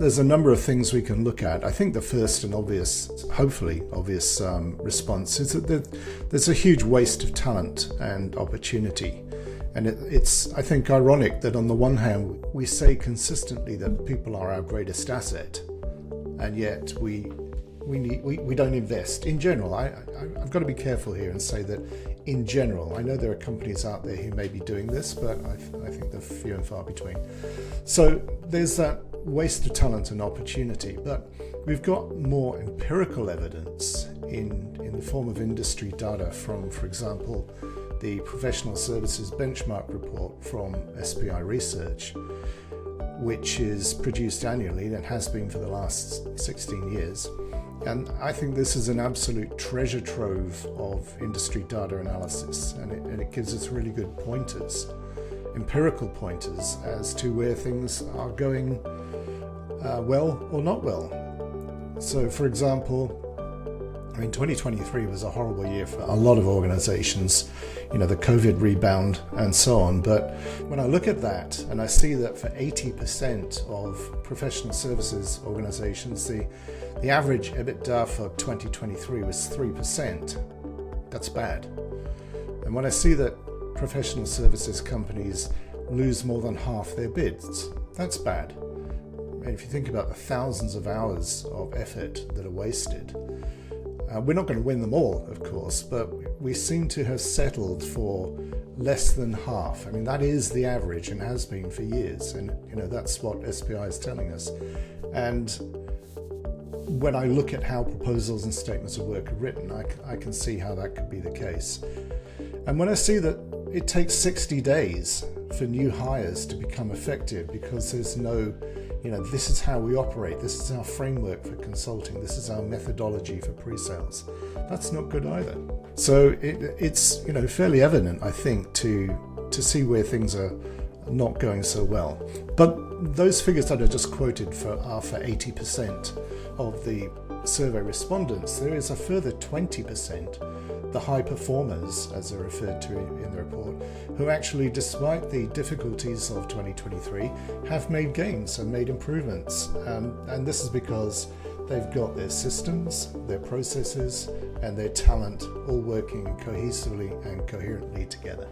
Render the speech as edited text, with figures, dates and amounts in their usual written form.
there's a number of things we can look at. I think the first and hopefully obvious response is that there's a huge waste of talent and opportunity. And it's, I think, ironic that on the one hand, we say consistently that people are our greatest asset, and yet we don't invest. In general, I've got to be careful here and say that in general, I know there are companies out there who may be doing this, but I think they're few and far between. So there's that waste of talent and opportunity, but we've got more empirical evidence in the form of industry data from, for example, the Professional Services Benchmark Report from SPI Research, which is produced annually and has been for the last 16 years. And I think this is an absolute treasure trove of industry data analysis, and it gives us really good pointers, empirical pointers, as to where things are going well or not well. So, for example, 2023 was a horrible year for a lot of organizations, the COVID rebound and so on. But when I look at that and I see that for 80% of professional services organizations, the average EBITDA for 2023 was 3%. That's bad. And when I see that professional services companies lose more than half their bids, that's bad. And if you think about the thousands of hours of effort that are wasted, we're not going to win them all, of course, but we seem to have settled for less than half. That is the average and has been for years, and that's what SPI is telling us. And when I look at how proposals and statements of work are written, I can see how that could be the case. And when I see that it takes 60 days for new hires to become effective because there's no this is how we operate, this is our framework for consulting, this is our methodology for pre-sales, that's not good either. So it's fairly evident, I think, to see where things are not going so well. But those figures that I just quoted are for 80% of the survey respondents. There is a further 20%, the high performers, as they're referred to in the report, who actually, despite the difficulties of 2023, have made gains and made improvements. And this is because they've got their systems, their processes, and their talent all working cohesively and coherently together.